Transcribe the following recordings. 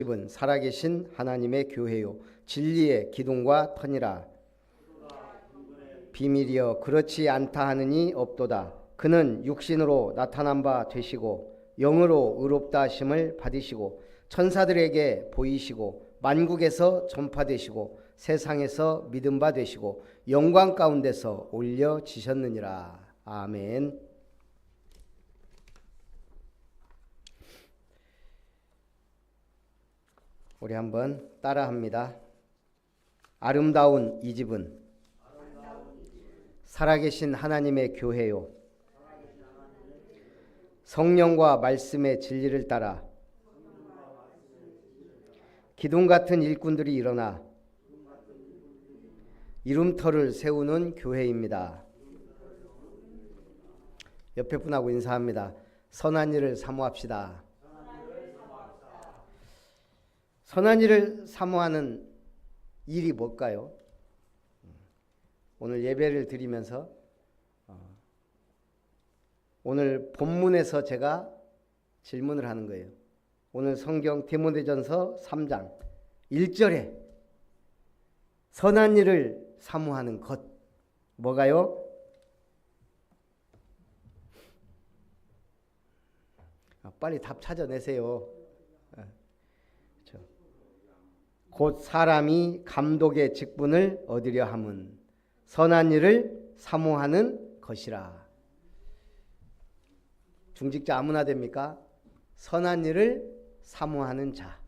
집은 살아계신 하나님의 교회요 진리의 기둥과 터니라. 비밀이여 그렇지 않다 하느니 없도다. 그는 육신으로 나타난 바 되시고 영으로 의롭다 하심을 받으시고 천사들에게 보이시고 만국에서 전파되시고 세상에서 믿음 바 되시고 영광 가운데서 올려지셨느니라. 아멘. 우리 한번 따라합니다. 아름다운 이 집은 살아계신 하나님의 교회요 성령과 말씀의 진리를 따라 기둥 같은 일꾼들이 일어나 이름터를 세우는 교회입니다. 옆에 분하고 인사합니다. 선한 일을 사모합시다. 선한 일을 사모하는 일이 뭘까요? 오늘 예배를 드리면서 오늘 본문에서 제가 질문을 하는 거예요. 오늘 성경 디모데전서 3장 1절에 선한 일을 사모하는 것 뭐가요? 빨리 답 찾아내세요. 곧 사람이 감독의 직분을 얻으려 함은 선한 일을 사모하는 것이라. 중직자 아무나 됩니까? 선한 일을 사모하는 자.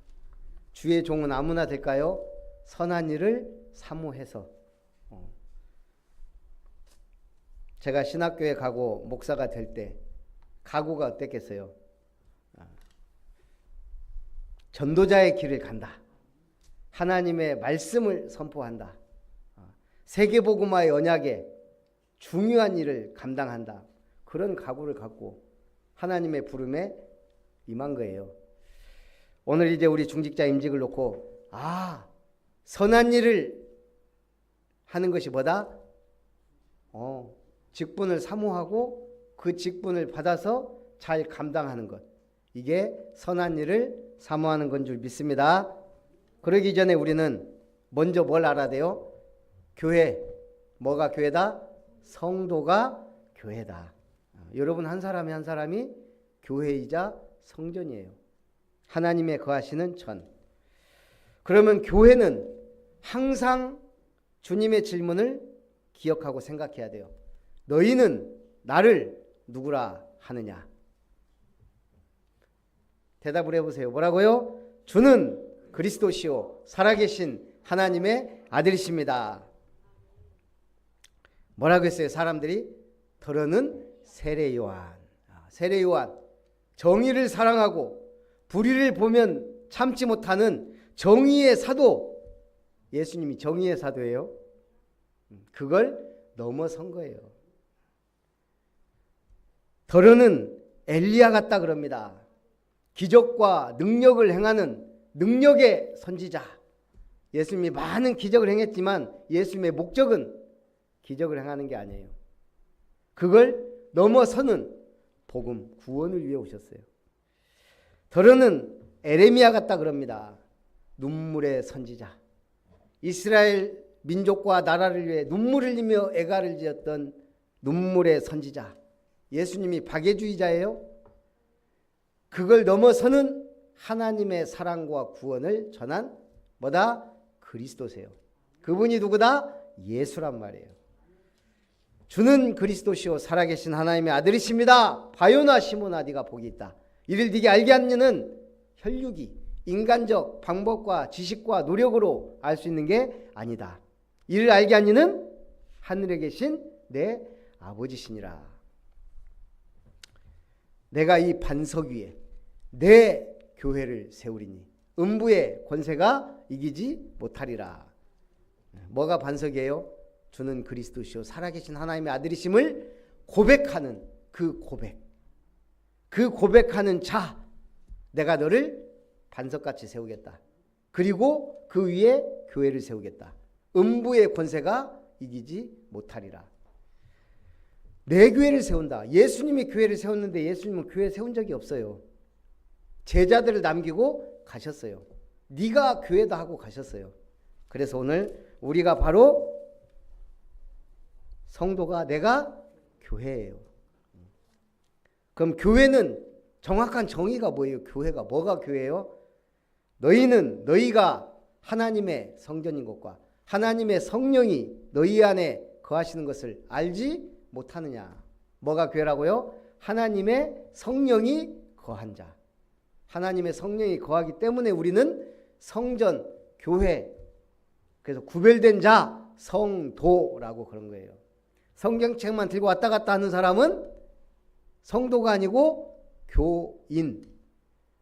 주의 종은 아무나 될까요? 선한 일을 사모해서. 제가 신학교에 가고 목사가 될 때 각오가 어땠겠어요? 전도자의 길을 간다. 하나님의 말씀을 선포한다. 세계복음화의 언약에 중요한 일을 감당한다. 그런 각오를 갖고 하나님의 부름에 임한 거예요. 오늘 이제 우리 중직자 임직을 놓고 선한 일을 하는 것이 뭐다? 직분을 사모하고 그 직분을 받아서 잘 감당하는 것. 이게 선한 일을 사모하는 건 줄 믿습니다. 그러기 전에 우리는 먼저 뭘 알아야 돼요? 교회. 뭐가 교회다? 성도가 교회다. 여러분 한 사람이 한 사람이 교회이자 성전이에요. 하나님의 거하시는 전. 그러면 교회는 항상 주님의 질문을 기억하고 생각해야 돼요. 너희는 나를 누구라 하느냐? 대답을 해보세요. 뭐라고요? 주는 그리스도시요 살아계신 하나님의 아들이십니다. 뭐라고 했어요? 사람들이 더러는 세례 요한. 세례 요한 정의를 사랑하고 불의를 보면 참지 못하는 정의의 사도. 예수님이 정의의 사도예요. 그걸 넘어선 거예요. 더러는 엘리야 같다 그럽니다. 기적과 능력을 행하는 능력의 선지자. 예수님이 많은 기적을 행했지만 예수님의 목적은 기적을 행하는 게 아니에요. 그걸 넘어서는 복음, 구원을 위해 오셨어요. 더러는 에레미야 같다 그럽니다. 눈물의 선지자. 이스라엘 민족과 나라를 위해 눈물을 흘리며 애가를 지었던 눈물의 선지자. 예수님이 박애주의자예요. 그걸 넘어서는 하나님의 사랑과 구원을 전한 뭐다? 그리스도세요. 그분이 누구다? 예수란 말이에요. 주는 그리스도시요 살아계신 하나님의 아들이십니다. 바요나 시모나 네가 복이 있다. 이를 네게 알게 하느냐는 혈육이 인간적 방법과 지식과 노력으로 알 수 있는 게 아니다. 이를 알게 하느냐는 하늘에 계신 내 아버지시니라. 내가 이 반석 위에 내 교회를 세우리니 음부의 권세가 이기지 못하리라. 뭐가 반석이에요? 주는 그리스도시요 살아계신 하나님의 아들이심을 고백하는 그 고백. 그 고백하는 자. 내가 너를 반석같이 세우겠다. 그리고 그 위에 교회를 세우겠다. 음부의 권세가 이기지 못하리라. 내 교회를 세운다. 예수님이 교회를 세웠는데 예수님은 교회 세운 적이 없어요. 제자들을 남기고 가셨어요. 네가 교회다 하고 가셨어요. 그래서 오늘 우리가 바로 성도가 내가 교회예요. 그럼 교회는 정확한 정의가 뭐예요? 교회가 뭐가 교회예요? 너희가 하나님의 성전인 것과 하나님의 성령이 너희 안에 거하시는 것을 알지 못하느냐. 뭐가 교회라고요? 하나님의 성령이 거한 자. 하나님의 성령이 거하기 때문에 우리는 성전, 교회, 그래서 구별된 자, 성도라고 그런 거예요. 성경책만 들고 왔다 갔다 하는 사람은 성도가 아니고 교인.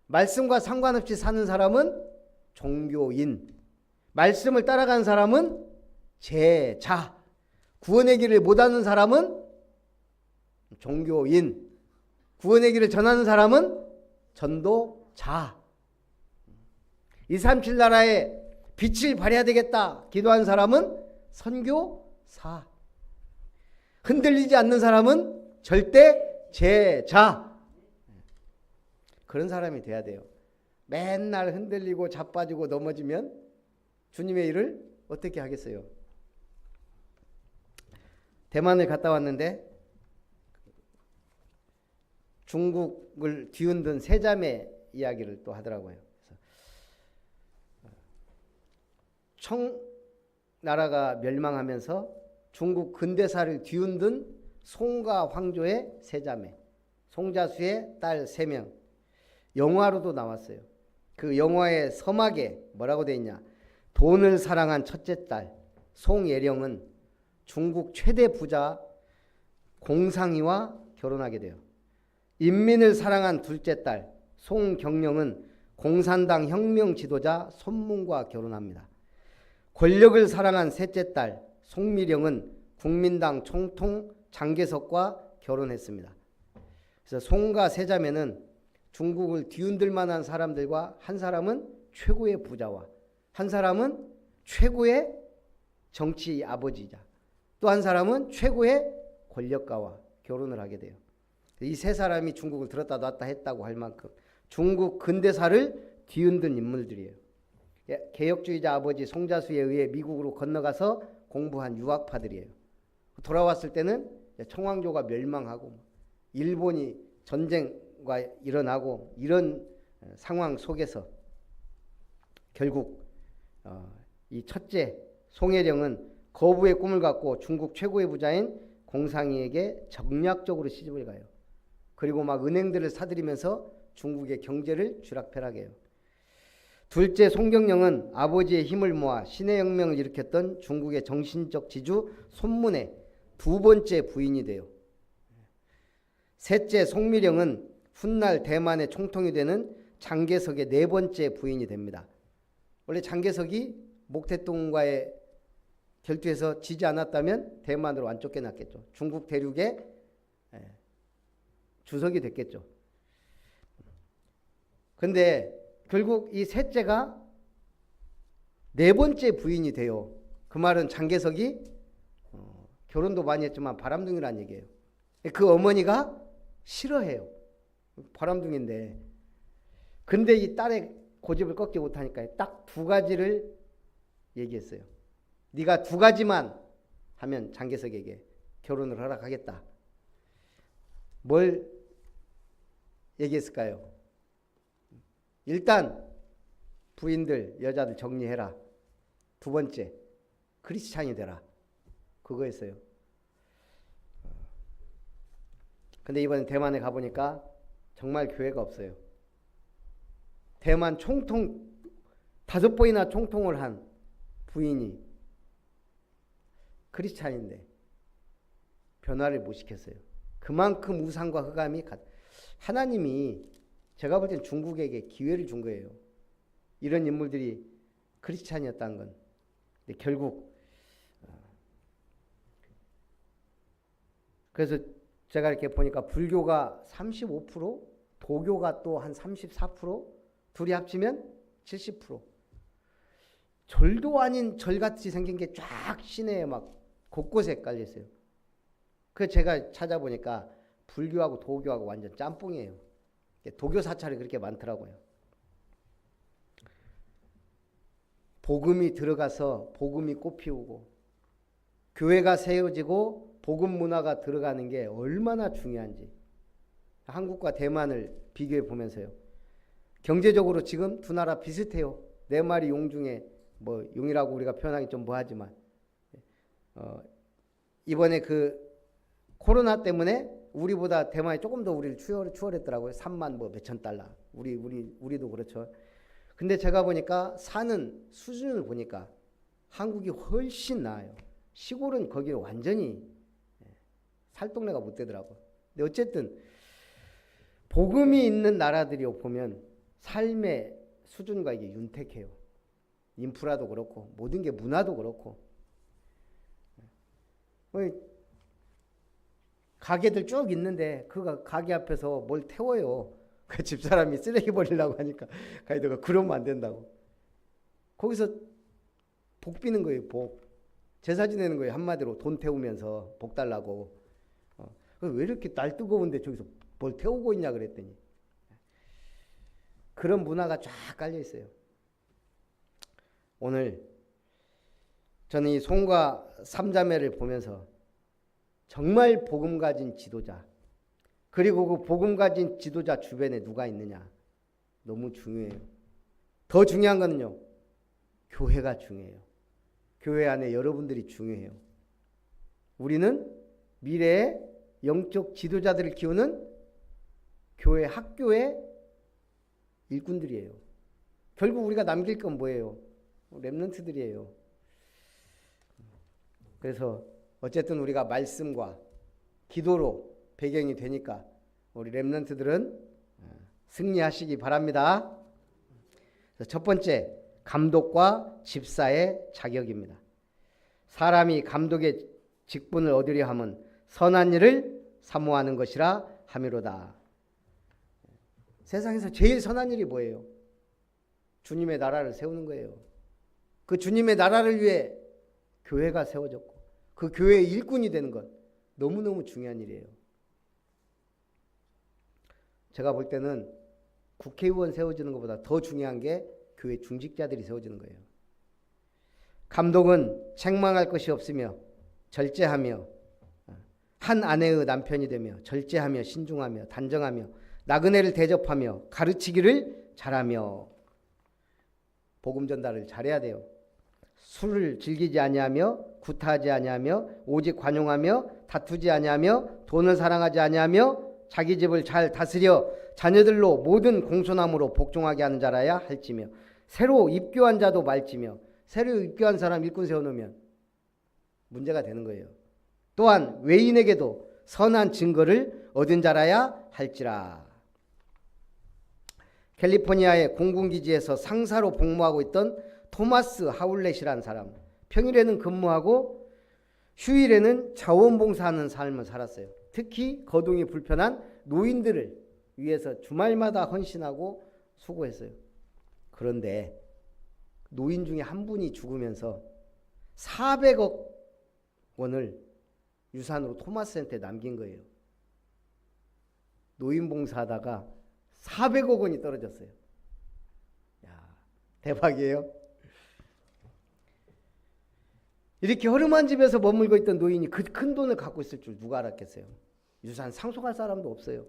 말씀과 상관없이 사는 사람은 종교인. 말씀을 따라가는 사람은 제자. 구원의 길을 못하는 사람은 종교인. 구원의 길을 전하는 사람은 전도자. 237 나라에 빛을 발해야 되겠다 기도한 사람은 선교사. 흔들리지 않는 사람은 절대 제자. 그런 사람이 돼야 돼요. 맨날 흔들리고 자빠지고 넘어지면 주님의 일을 어떻게 하겠어요? 대만을 갔다 왔는데 중국을 뒤흔든 세 자매 이야기를 또 하더라고요. 청나라가 멸망하면서 중국 근대사를 뒤흔든 송가 황조의 세 자매, 송자수의 딸 3명. 영화로도 나왔어요. 그 영화의 서막에 뭐라고 되어 있냐? 돈을 사랑한 첫째 딸 송예령은 중국 최대 부자 공상이와 결혼하게 돼요. 인민을 사랑한 둘째 딸 송경령은 공산당 혁명 지도자 손문과 결혼합니다. 권력을 사랑한 셋째 딸 송미령은 국민당 총통 장개석과 결혼했습니다. 그래서 송가 세자매는 중국을 뒤흔들 만한 사람들과 한 사람은 최고의 부자와 한 사람은 최고의 정치 아버지이자 또 한 사람은 최고의 권력가와 결혼을 하게 돼요. 이 세 사람이 중국을 들었다 놨다 했다고 할 만큼 중국 근대사를 뒤흔든 인물들이에요. 개혁주의자 아버지 송자수에 의해 미국으로 건너가서 공부한 유학파들이에요. 돌아왔을 때는 청왕조가 멸망하고 일본이 전쟁과 일어나고 이런 상황 속에서 결국 이 첫째 송혜령은 거부의 꿈을 갖고 중국 최고의 부자인 공상이에게 정략적으로 시집을 가요. 그리고 막 은행들을 사들이면서 중국의 경제를 쥐락펴락해요. 둘째 송경령은 아버지의 힘을 모아 신해혁명을 일으켰던 중국의 정신적 지주 손문의 두 번째 부인이 돼요. 셋째 송미령은 훗날 대만의 총통이 되는 장개석의 네 번째 부인이 됩니다. 원래 장개석이 목태동과의 결투에서 지지 않았다면 대만으로 안 쫓겨났겠죠. 중국 대륙의 주석이 됐겠죠. 근데 결국 이 셋째가 네 번째 부인이 돼요. 그 말은 장개석이 결혼도 많이 했지만 바람둥이란 얘기예요. 그 어머니가 싫어해요. 바람둥이인데. 근데 이 딸의 고집을 꺾지 못하니까 딱 2가지를 얘기했어요. 네가 2가지만 하면 장개석에게 결혼을 허락하겠다. 뭘 얘기했을까요? 일단 부인들 여자들 정리해라. 2번째 크리스찬이 되라. 그거였어요. 근데 이번에 대만에 가보니까 정말 교회가 없어요. 대만 총통 5번이나 총통을 한 부인이 크리스찬인데 변화를 못 시켰어요. 그만큼 우상과 흑암이 하나님이 제가 볼 땐 중국에게 기회를 준 거예요. 이런 인물들이 크리스찬이었다는 건. 근데 결국 그래서 제가 이렇게 보니까 불교가 35%, 도교가 또 한 34%, 둘이 합치면 70%. 절도 아닌 절같이 생긴 게 쫙 시내에 막 곳곳에 깔려 있어요. 그래서 제가 찾아보니까 불교하고 도교하고 완전 짬뽕이에요. 도교 사찰이 그렇게 많더라고요. 복음이 들어가서 복음이 꽃피우고 교회가 세워지고 복음 문화가 들어가는 게 얼마나 중요한지 한국과 대만을 비교해 보면서요. 경제적으로 지금 두 나라 비슷해요. 네 마리 용 중에 뭐 용이라고 우리가 표현하기 좀 뭐하지만 이번에 그 코로나 때문에 우리보다 대만이 조금 더 우리를 추월했더라고요. 3만 뭐 몇천 달러. 우리도 그렇죠. 근데 제가 보니까 사는 수준을 보니까 한국이 훨씬 나아요. 시골은 거기 완전히 살 동네가 못 되더라고. 근데 어쨌든 복음이 있는 나라들이 보면 삶의 수준과 이게 윤택해요. 인프라도 그렇고 모든 게 문화도 그렇고 가게들 쭉 있는데 그 가게 앞에서 뭘 태워요. 그 집사람이 쓰레기 버리려고 하니까 가이드가 그러면 안 된다고. 거기서 복 비는 거예요. 복. 제사 지내는 거예요. 한마디로 돈 태우면서 복 달라고. 왜 이렇게 날 뜨거운데 저기서 뭘 태우고 있냐 그랬더니 그런 문화가 쫙 깔려 있어요. 오늘 저는 이 송과 삼자매를 보면서 정말 복음 가진 지도자 그리고 그 복음 가진 지도자 주변에 누가 있느냐 너무 중요해요. 더 중요한 거는요. 교회가 중요해요. 교회 안에 여러분들이 중요해요. 우리는 미래의 영적 지도자들을 키우는 교회 학교의 일꾼들이에요. 결국 우리가 남길 건 뭐예요? 렘넌트들이에요. 그래서 어쨌든 우리가 말씀과 기도로 배경이 되니까 우리 렘넌트들은 승리하시기 바랍니다. 첫 번째, 감독과 집사의 자격입니다. 사람이 감독의 직분을 얻으려 함은 선한 일을 사모하는 것이라 함이로다. 세상에서 제일 선한 일이 뭐예요? 주님의 나라를 세우는 거예요. 그 주님의 나라를 위해 교회가 세워졌고 그 교회의 일꾼이 되는 것 너무너무 중요한 일이에요. 제가 볼 때는 국회의원 세워지는 것보다 더 중요한 게 교회 중직자들이 세워지는 거예요. 감독은 책망할 것이 없으며 절제하며 한 아내의 남편이 되며 절제하며 신중하며 단정하며 나그네를 대접하며 가르치기를 잘하며 복음 전달을 잘해야 돼요. 술을 즐기지 아니하며 구타하지 아니하며 오직 관용하며 다투지 아니하며 돈을 사랑하지 아니하며 자기 집을 잘 다스려 자녀들로 모든 공손함으로 복종하게 하는 자라야 할지며 새로 입교한 자도 말지며 새로 입교한 사람 일꾼 세워놓으면 문제가 되는 거예요. 또한 외인에게도 선한 증거를 얻은 자라야 할지라. 캘리포니아의 공군기지에서 상사로 복무하고 있던 토마스 하울렛이라는 사람, 평일에는 근무하고 휴일에는 자원봉사하는 삶을 살았어요. 특히 거동이 불편한 노인들을 위해서 주말마다 헌신하고 수고했어요. 그런데 노인 중에 한 분이 죽으면서 400억 원을 유산으로 토마스한테 남긴 거예요. 노인 봉사하다가 400억 원이 떨어졌어요. 야, 대박이에요. 이렇게 허름한 집에서 머물고 있던 노인이 그 큰 돈을 갖고 있을 줄 누가 알았겠어요. 유산 상속할 사람도 없어요.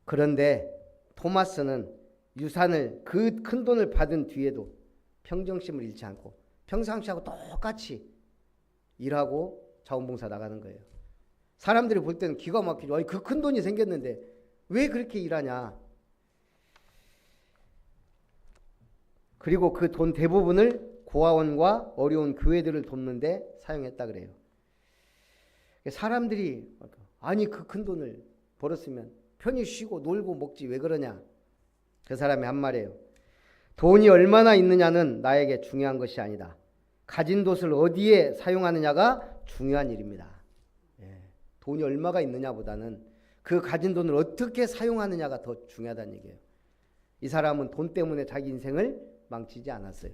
그런데 토마스는 유산을 그 큰 돈을 받은 뒤에도 평정심을 잃지 않고 평상시하고 똑같이 일하고 자원봉사 나가는 거예요. 사람들이 볼 때는 기가 막히죠. 그 큰 돈이 생겼는데 왜 그렇게 일하냐. 그리고 그 돈 대부분을 고아원과 어려운 교회들을 돕는데 사용했다 그래요. 사람들이 아니 그 큰 돈을 벌었으면 편히 쉬고 놀고 먹지 왜 그러냐. 그 사람이 한 말이에요. 돈이 얼마나 있느냐는 나에게 중요한 것이 아니다. 가진 돈을 어디에 사용하느냐가 중요한 일입니다. 돈이 얼마가 있느냐보다는 그 가진 돈을 어떻게 사용하느냐가 더 중요하다는 얘기예요. 이 사람은 돈 때문에 자기 인생을 망치지 않았어요.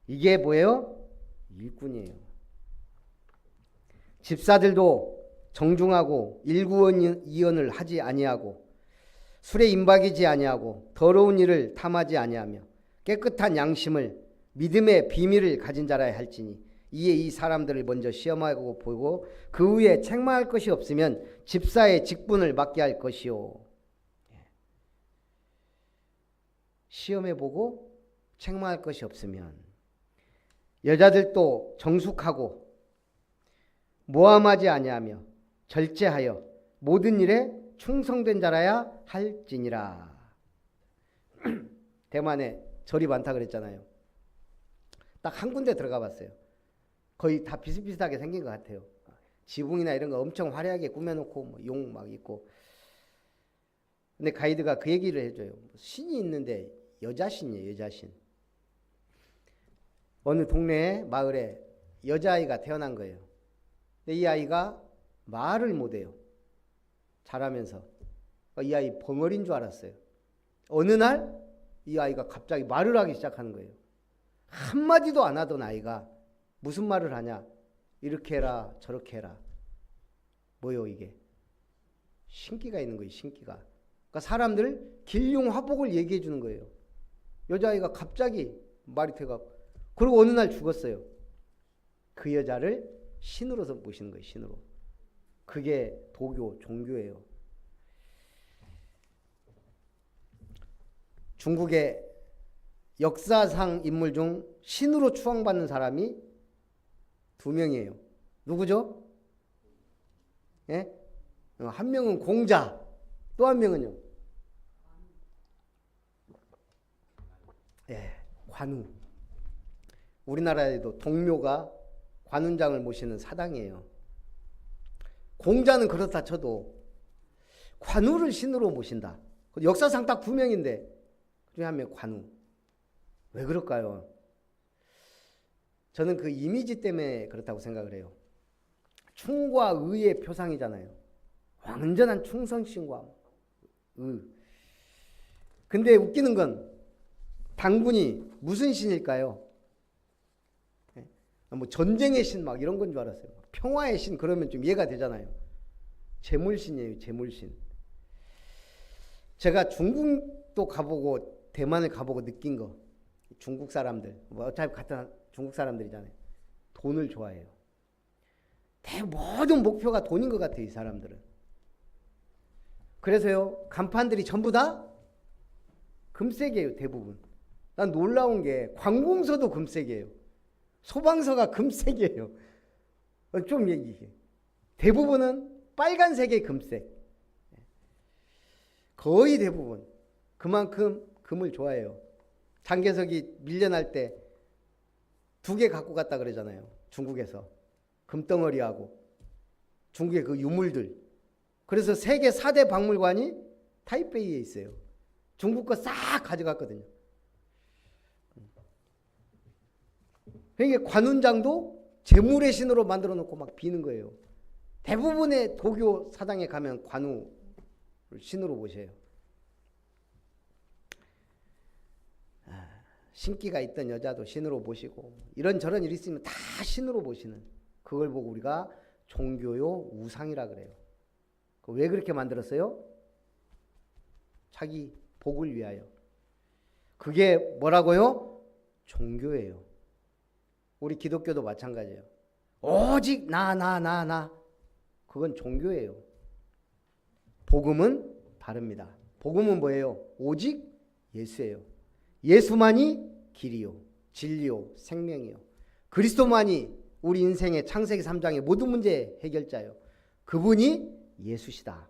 이게 뭐예요? 일꾼이에요. 집사들도 정중하고 일구이연을 하지 아니하고 술에 임박이지 아니하고 더러운 일을 탐하지 아니하며 깨끗한 양심을 믿음의 비밀을 가진 자라야 할지니 이에 이 사람들을 먼저 시험하고 보고 그 후에 책망할 것이 없으면 집사의 직분을 맡게 할 것이요. 시험해보고 책망할 것이 없으면 여자들도 정숙하고 모함하지 아니하며 절제하여 모든 일에 충성된 자라야 할지니라. 대만에 절이 많다 그랬잖아요. 딱 한 군데 들어가 봤어요. 거의 다 비슷비슷하게 생긴 것 같아요. 지붕이나 이런 거 엄청 화려하게 꾸며놓고 뭐 용 막 있고. 근데 가이드가 그 얘기를 해줘요. 신이 있는데 여자신이에요. 여자신. 어느 동네에 마을에 여자아이가 태어난 거예요. 근데 이 아이가 말을 못해요. 자라면서. 이 아이 벙어리인 줄 알았어요. 어느 날 이 아이가 갑자기 말을 하기 시작하는 거예요. 한마디도 안 하던 아이가 무슨 말을 하냐. 이렇게 해라 저렇게 해라. 뭐요 이게. 신기가 있는 거예요. 신기가. 그러니까 사람들 길흉화복을 얘기해 주는 거예요. 여자아이가 갑자기 말이 돼갖고. 그리고 어느 날 죽었어요. 그 여자를 신으로서 모시는 거예요. 신으로. 그게 도교, 종교예요. 중국의 역사상 인물 중 신으로 추앙받는 사람이 2명이에요. 누구죠? 예? 한 명은 공자, 또 한 명은요? 예, 관우. 우리나라에도 동묘가 관운장을 모시는 사당이에요. 공자는 그렇다 쳐도 관우를 신으로 모신다. 역사상 딱 2명인데 그중에 한 명 관우. 왜 그럴까요? 저는 그 이미지 때문에 그렇다고 생각을 해요. 충과 의의 표상이잖아요. 완전한 충성심과 의. 근데 웃기는 건 당군이 무슨 신일까요? 뭐 전쟁의 신 막 이런 건 줄 알았어요. 평화의 신 그러면 좀 이해가 되잖아요. 재물신이에요. 재물신. 제가 중국도 가보고 대만을 가보고 느낀 거. 중국 사람들 뭐 어차피 같은 중국 사람들이잖아요. 돈을 좋아해요. 모든 목표가 돈인 것 같아요. 이 사람들은. 그래서요. 간판들이 전부 다 금색이에요. 대부분. 난 놀라운 게 관공서도 금색이에요. 소방서가 금색이에요. 좀 얘기해. 대부분은 빨간색의 금색. 거의 대부분. 그만큼 금을 좋아해요. 장개석이 밀려날 때 2개 갖고 갔다 그러잖아요. 중국에서. 금덩어리하고 중국의 그 유물들. 그래서 세계 4대 박물관이 타이베이에 있어요. 중국 거 싹 가져갔거든요. 그러니까 관운장도 재물의 신으로 만들어 놓고 막 비는 거예요. 대부분의 도교 사당에 가면 관우를 신으로 모셔요. 신기가 있던 여자도 신으로 모시고 이런저런 일이 있으면 다 신으로 모시는 그걸 보고 우리가 종교요 우상이라 그래요. 왜 그렇게 만들었어요? 자기 복을 위하여. 그게 뭐라고요? 종교예요. 우리 기독교도 마찬가지예요. 오직 나. 그건 종교예요. 복음은 다릅니다. 복음은 뭐예요? 오직 예수예요. 예수만이 길이요, 진리요, 생명이요. 그리스도만이 우리 인생의 창세기 3장의 모든 문제 해결자요. 그분이 예수시다.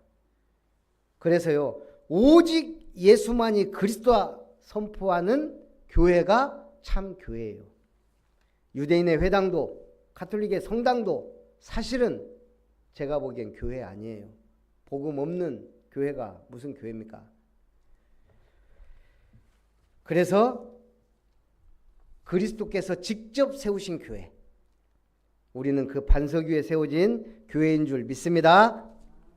그래서요. 오직 예수만이 그리스도와 선포하는 교회가 참 교회예요. 유대인의 회당도 가톨릭의 성당도 사실은 제가 보기엔 교회 아니에요. 복음 없는 교회가 무슨 교회입니까? 그래서 그리스도께서 직접 세우신 교회. 우리는 그 반석 위에 세워진 교회인 줄 믿습니다.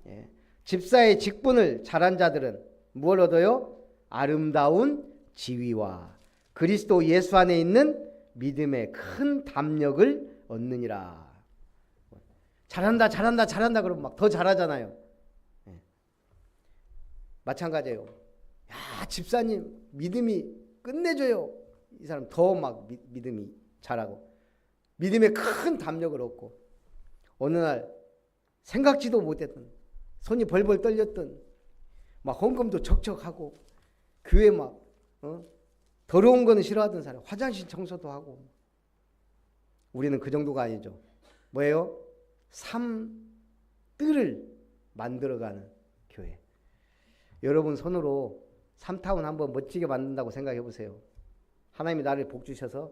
예. 집사의 직분을 잘한 자들은 무엇을 얻어요? 아름다운 지위와 그리스도 예수 안에 있는 믿음의 큰 담력을 얻느니라. 잘한다 그러면 막 더 잘하잖아요. 예. 마찬가지예요. 야, 집사님 믿음이 끝내줘요. 이 사람 더 막 믿음이 자라고 믿음의 큰 담력을 얻고 어느 날 생각지도 못했던 손이 벌벌 떨렸던 막 헌금도 척척하고 교회 막 더러운 거는 싫어하던 사람 화장실 청소도 하고 우리는 그 정도가 아니죠. 뭐예요? 삶들을 만들어가는 교회. 여러분 손으로 삼타운 한번 멋지게 만든다고 생각해 보세요. 하나님이 나를 복 주셔서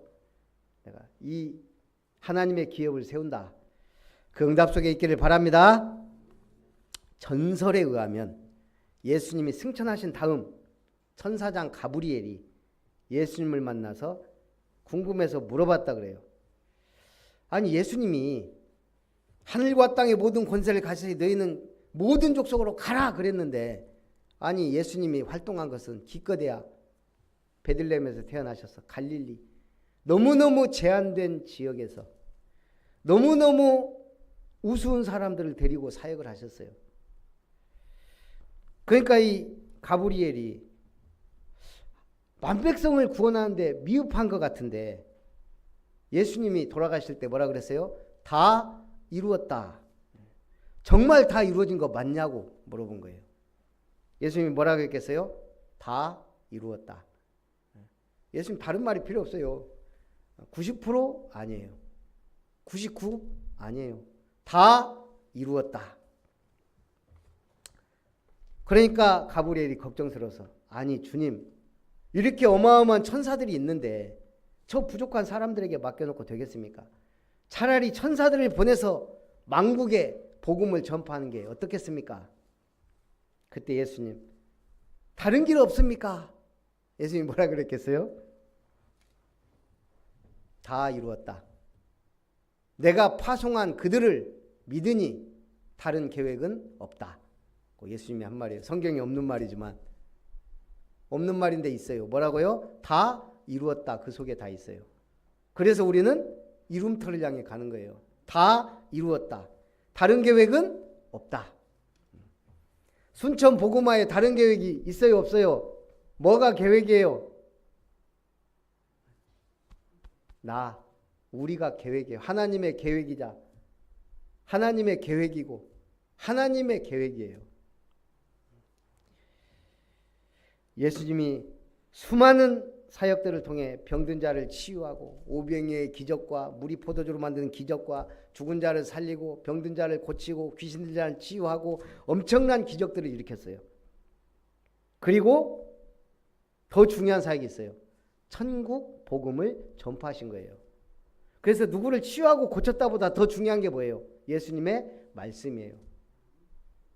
내가 이 하나님의 기업을 세운다. 그 응답 속에 있기를 바랍니다. 전설에 의하면 예수님이 승천하신 다음 천사장 가브리엘이 예수님을 만나서 궁금해서 물어봤다 그래요. 아니 예수님이 하늘과 땅의 모든 권세를 가지니 너희는 모든 족속으로 가라 그랬는데 아니 예수님이 활동한 것은 기껏해야 베들레헴에서 태어나셔서 갈릴리 너무너무 제한된 지역에서 너무너무 우스운 사람들을 데리고 사역을 하셨어요. 그러니까 이 가브리엘이 만백성을 구원하는데 미흡한 것 같은데 예수님이 돌아가실 때 뭐라 그랬어요? 다 이루었다. 정말 다 이루어진 거 맞냐고 물어본 거예요. 예수님이 뭐라고 했겠어요? 다 이루었다. 예수님 다른 말이 필요 없어요. 90% 아니에요. 99 아니에요. 다 이루었다. 그러니까 가브리엘이 걱정스러워서 아니 주님 이렇게 어마어마한 천사들이 있는데 저 부족한 사람들에게 맡겨놓고 되겠습니까? 차라리 천사들을 보내서 만국에 복음을 전파하는 게 어떻겠습니까? 그때 예수님 다른 길 없습니까? 예수님이 뭐라 그랬겠어요? 다 이루었다. 내가 파송한 그들을 믿으니 다른 계획은 없다. 예수님이 한 말이에요. 성경에 없는 말이지만 없는 말인데 있어요. 뭐라고요? 다 이루었다. 그 속에 다 있어요. 그래서 우리는 이룸터를 향해 가는 거예요. 다 이루었다. 다른 계획은 없다. 순천 복음화에 다른 계획이 있어요? 없어요? 뭐가 계획이에요? 우리가 계획이에요. 하나님의 계획이자 하나님의 계획이고 하나님의 계획이에요. 예수님이 수많은 사역들을 통해 병든 자를 치유하고 오병이의 기적과 물이 포도주로 만드는 기적과 죽은 자를 살리고 병든 자를 고치고 귀신 들린 자를 치유하고 엄청난 기적들을 일으켰어요. 그리고 더 중요한 사역이 있어요. 천국 복음을 전파하신 거예요. 그래서 누구를 치유하고 고쳤다보다 더 중요한 게 뭐예요? 예수님의 말씀이에요.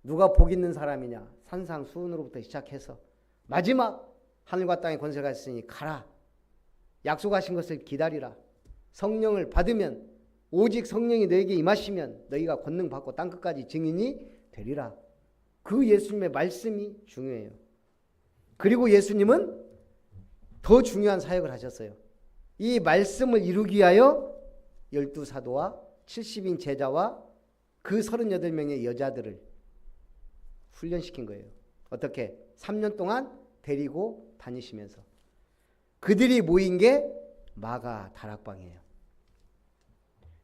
누가 복 있는 사람이냐? 산상수훈으로부터 시작해서 마지막 하늘과 땅의 권세가 있으니 가라. 약속하신 것을 기다리라. 성령을 받으면 오직 성령이 너에게 임하시면 너희가 권능 받고 땅끝까지 증인이 되리라. 그 예수님의 말씀이 중요해요. 그리고 예수님은 더 중요한 사역을 하셨어요. 이 말씀을 이루기 위하여 12사도와 70인 제자와 그 38명의 여자들을 훈련시킨 거예요. 어떻게? 3년 동안 데리고 다니시면서 그들이 모인 게 마가 다락방이에요.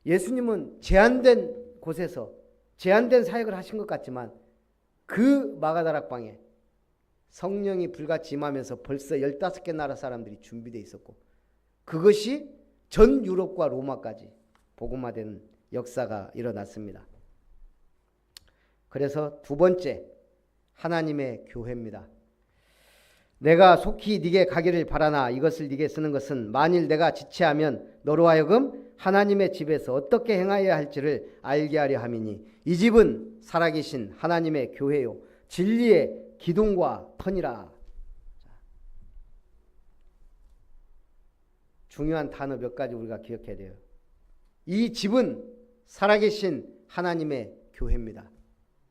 예수님은 제한된 곳에서 제한된 사역을 하신 것 같지만 그 마가 다락방에 성령이 불같이 임하면서 벌써 15개 나라 사람들이 준비되어 있었고 그것이 전 유럽과 로마까지 복음화되는 역사가 일어났습니다. 그래서 두 번째 하나님의 교회입니다. 내가 속히 네게 가기를 바라나 이것을 네게 쓰는 것은 만일 내가 지체하면 너로 하여금 하나님의 집에서 어떻게 행하여야 할지를 알게 하려 함이니 이 집은 살아계신 하나님의 교회요 진리의 기둥과 터니라. 중요한 단어 몇 가지 우리가 기억해야 돼요. 이 집은 살아계신 하나님의 교회입니다.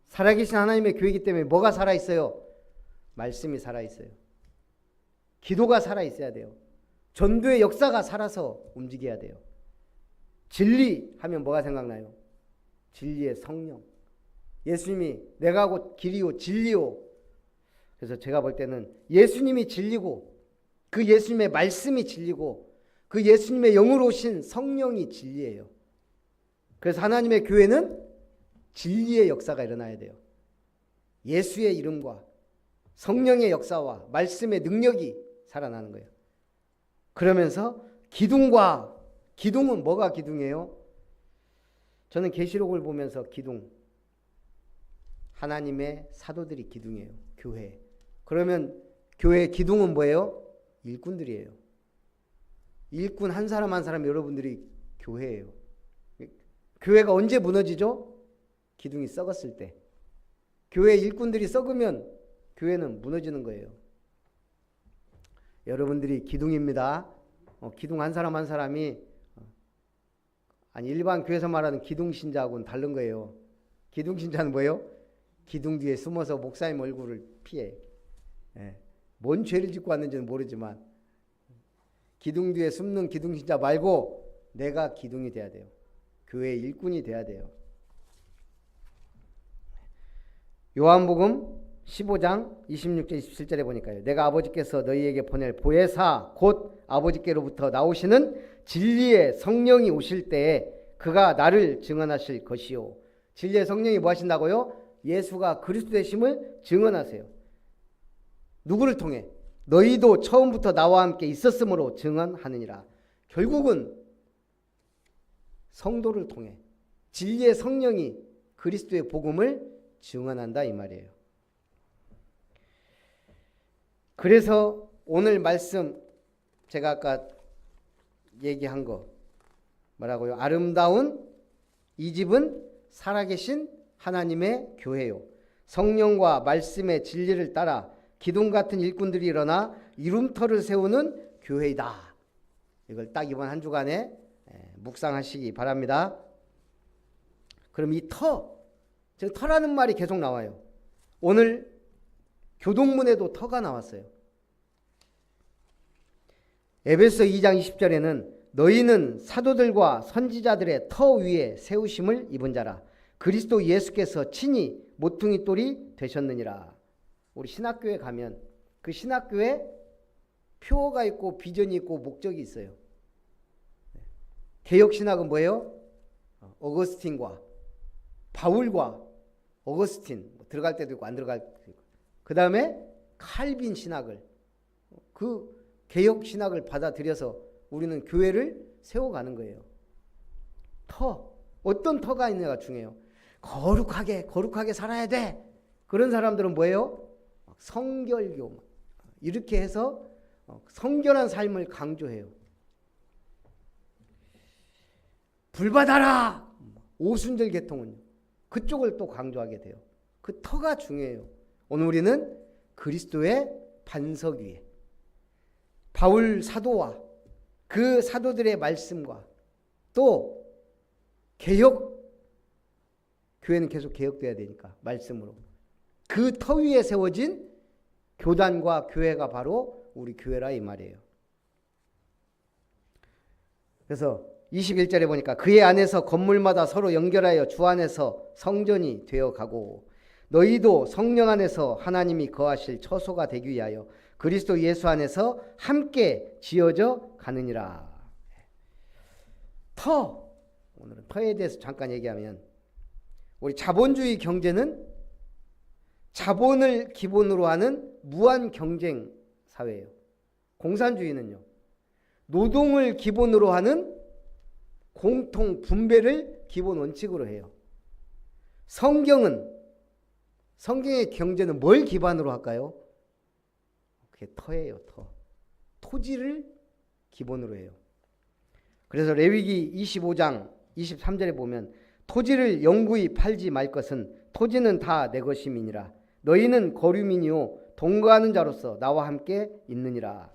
살아계신 하나님의 교회이기 때문에 뭐가 살아있어요? 말씀이 살아있어요. 기도가 살아있어야 돼요. 전도의 역사가 살아서 움직여야 돼요. 진리 하면 뭐가 생각나요? 진리의 성령. 예수님이 내가 곧 길이요 진리요. 그래서 제가 볼 때는 예수님이 진리고 그 예수님의 말씀이 진리고 그 예수님의 영으로 오신 성령이 진리예요. 그래서 하나님의 교회는 진리의 역사가 일어나야 돼요. 예수의 이름과 성령의 역사와 말씀의 능력이 살아나는 거예요. 그러면서 기둥은 뭐가 기둥이에요? 저는 계시록을 보면서 하나님의 사도들이 기둥이에요. 교회. 그러면 교회의 기둥은 뭐예요? 일꾼들이에요. 일꾼 한 사람 한 사람 여러분들이 교회예요. 교회가 언제 무너지죠? 기둥이 썩었을 때. 교회 일꾼들이 썩으면 교회는 무너지는 거예요. 여러분들이 기둥입니다. 기둥 한 사람 한 사람이 일반 교회에서 말하는 기둥신자하고는 다른 거예요. 기둥신자는 뭐예요? 기둥 뒤에 숨어서 목사님 얼굴을 피해. 뭔 죄를 짓고 왔는지는 모르지만 기둥 뒤에 숨는 기둥신자 말고 내가 기둥이 돼야 돼요. 교회의 일꾼이 돼야 돼요. 요한복음 15장 26절 27절에 보니까요. 내가 아버지께서 너희에게 보낼 보혜사 곧 아버지께로부터 나오시는 진리의 성령이 오실 때에 그가 나를 증언하실 것이요. 진리의 성령이 뭐 하신다고요? 예수가 그리스도 되심을 증언하세요. 누구를 통해? 너희도 처음부터 나와 함께 있었으므로 증언하느니라. 결국은 성도를 통해 진리의 성령이 그리스도의 복음을 증언한다 이 말이에요. 그래서 오늘 말씀 제가 아까 얘기한 거 뭐라고요? 아름다운 이 집은 살아계신 하나님의 교회요. 성령과 말씀의 진리를 따라 기둥 같은 일꾼들이 일어나 이룸터를 세우는 교회이다. 이걸 딱 이번 한 주간에 묵상하시기 바랍니다. 그럼 이 지금 터라는 말이 계속 나와요. 오늘 교동문에도 터가 나왔어요. 에베소 2장 20절에는 너희는 사도들과 선지자들의 터 위에 세우심을 입은 자라. 그리스도 예수께서 친히 모퉁이 돌이 되셨느니라. 우리 신학교에 가면 그 신학교에 표어가 있고 비전이 있고 목적이 있어요. 개혁신학은 뭐예요? 어거스틴과 바울과 어거스틴 들어갈 때도 있고 안 들어갈 때도 있고 그 다음에 칼빈 신학을 그 개혁신학을 받아들여서 우리는 교회를 세워가는 거예요. 어떤 터가 있느냐가 중요해요. 거룩하게 살아야 돼. 그런 사람들은 뭐예요? 성결교 이렇게 해서 성결한 삶을 강조해요. 불받아라 오순절 계통은 그쪽을 또 강조하게 돼요. 그 터가 중요해요. 오늘 우리는 그리스도의 반석 위에 바울 사도와 그 사도들의 말씀과 또 교회는 계속 개혁돼야 되니까 말씀으로 그 터 위에 세워진 교단과 교회가 바로 우리 교회라 이 말이에요. 그래서 21절에 보니까 그의 안에서 건물마다 서로 연결하여 주 안에서 성전이 되어가고 너희도 성령 안에서 하나님이 거하실 처소가 되기 위하여 그리스도 예수 안에서 함께 지어져 가느니라. 오늘은 터에 대해서 잠깐 얘기하면 우리 자본주의 경제는 자본을 기본으로 하는 무한 경쟁 사회예요. 공산주의는요. 노동을 기본으로 하는 공통 분배를 기본 원칙으로 해요. 성경의 경제는 뭘 기반으로 할까요? 그게 터예요. 토지를 기본으로 해요. 그래서 레위기 25장 23절에 보면 토지를 영구히 팔지 말 것은 토지는 다 내 것임이니라. 너희는 거류민이요 동거하는 자로서 나와 함께 있느니라.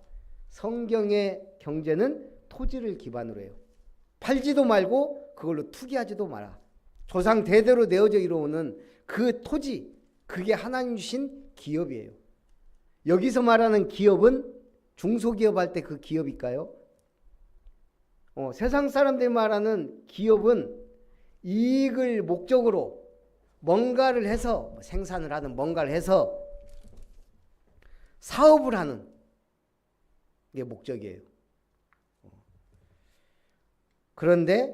성경의 경제는 토지를 기반으로 해요. 팔지도 말고 그걸로 투기하지도 마라. 조상 대대로 내어져 이루어오는 그 토지, 그게 하나님 주신 기업이에요. 여기서 말하는 기업은 중소기업 할 때 그 기업일까요? 세상 사람들이 말하는 기업은 이익을 목적으로 뭔가를 해서 생산을 하는 뭔가를 해서 사업을 하는 게 목적이에요. 그런데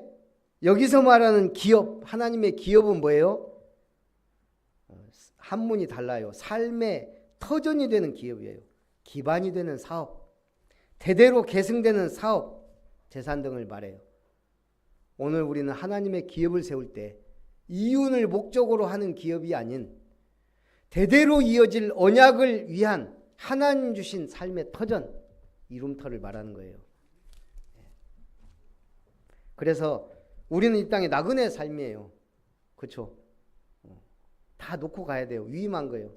여기서 말하는 기업, 하나님의 기업은 뭐예요? 한문이 달라요. 삶의 터전이 되는 기업이에요. 기반이 되는 사업, 대대로 계승되는 사업, 재산 등을 말해요. 오늘 우리는 하나님의 기업을 세울 때 이윤을 목적으로 하는 기업이 아닌 대대로 이어질 언약을 위한 하나님 주신 삶의 터전, 이룸터를 말하는 거예요. 그래서 우리는 이 땅에 나그네 삶이에요. 그렇죠? 다 놓고 가야 돼요. 위임한 거예요.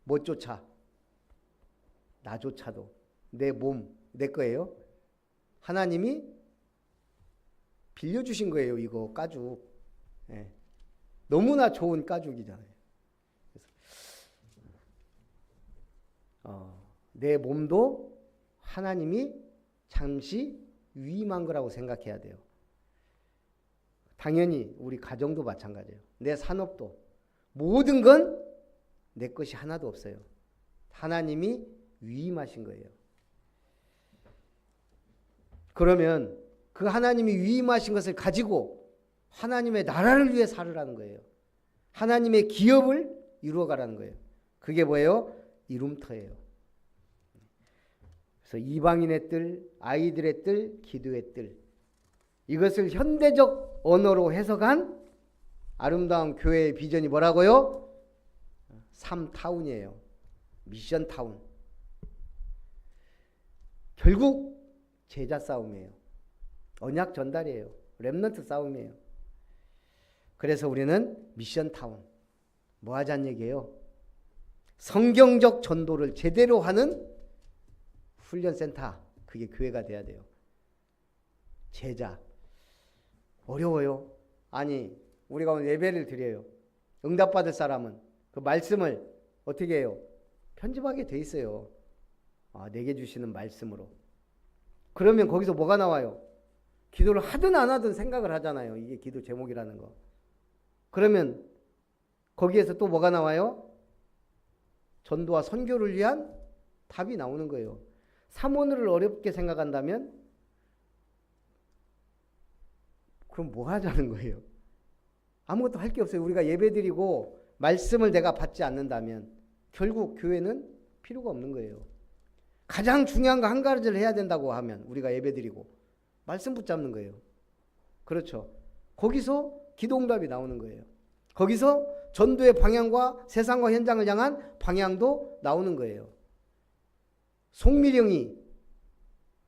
뭐조차, 나조차도 내 몸, 내 거예요. 하나님이 빌려주신 거예요. 이거 가죽. 예. 너무나 좋은 가죽이잖아요. 그래서 내 몸도 하나님이 잠시 위임한 거라고 생각해야 돼요. 당연히 우리 가정도 마찬가지예요. 내 산업도 모든 건 내 것이 하나도 없어요. 하나님이 위임하신 거예요. 그러면 그 하나님이 위임하신 것을 가지고 하나님의 나라를 위해 살으라는 거예요. 하나님의 기업을 이루어가라는 거예요. 그게 뭐예요? 이룸터예요. 그래서 이방인의 뜰, 아이들의 뜰, 기도의 뜰, 이것을 현대적 언어로 해석한 아름다운 교회의 비전이 뭐라고요? 3타운이에요. 미션타운. 결국 제자 싸움이에요. 언약 전달이에요. 렘넌트 싸움이에요. 그래서 우리는 미션타운. 뭐 하자는 얘기예요? 성경적 전도를 제대로 하는 훈련센터. 그게 교회가 돼야 돼요. 제자. 어려워요. 아니, 우리가 오늘 예배를 드려요. 응답받을 사람은 그 말씀을 어떻게 해요? 편집하게 돼 있어요. 내게 주시는 말씀으로. 그러면 거기서 뭐가 나와요? 기도를 하든 안 하든 생각을 하잖아요. 이게 기도 제목이라는 거. 그러면 거기에서 또 뭐가 나와요? 전도와 선교를 위한 답이 나오는 거예요. 사모를 어렵게 생각한다면 그럼 뭐 하자는 거예요? 아무것도 할 게 없어요. 우리가 예배드리고 말씀을 내가 받지 않는다면 결국 교회는 필요가 없는 거예요. 가장 중요한 거 한 가지를 해야 된다고 하면 우리가 예배드리고 말씀 붙잡는 거예요. 그렇죠. 거기서 기도응답이 나오는 거예요. 거기서 전도의 방향과 세상과 현장을 향한 방향도 나오는 거예요. 송미령이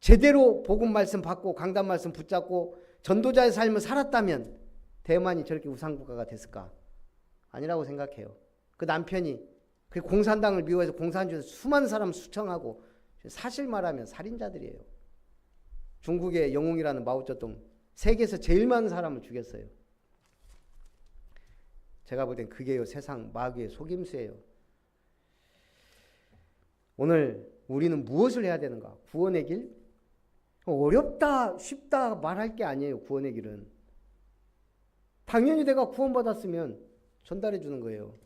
제대로 복음 말씀 받고 강단 말씀 붙잡고 전도자의 삶을 살았다면 대만이 저렇게 우상국가가 됐을까? 아니라고 생각해요. 그 남편이 그 공산당을 미워해서 공산주의에서 수많은 사람 수청하고 사실 말하면 살인자들이에요. 중국의 영웅이라는 마오쩌둥 세계에서 제일 많은 사람을 죽였어요. 제가 볼 땐 그게요 세상 마귀의 속임수예요. 오늘 우리는 무엇을 해야 되는가? 구원의 길? 어렵다 쉽다 말할 게 아니에요. 구원의 길은 당연히 내가 구원받았으면 전달해 주는 거예요.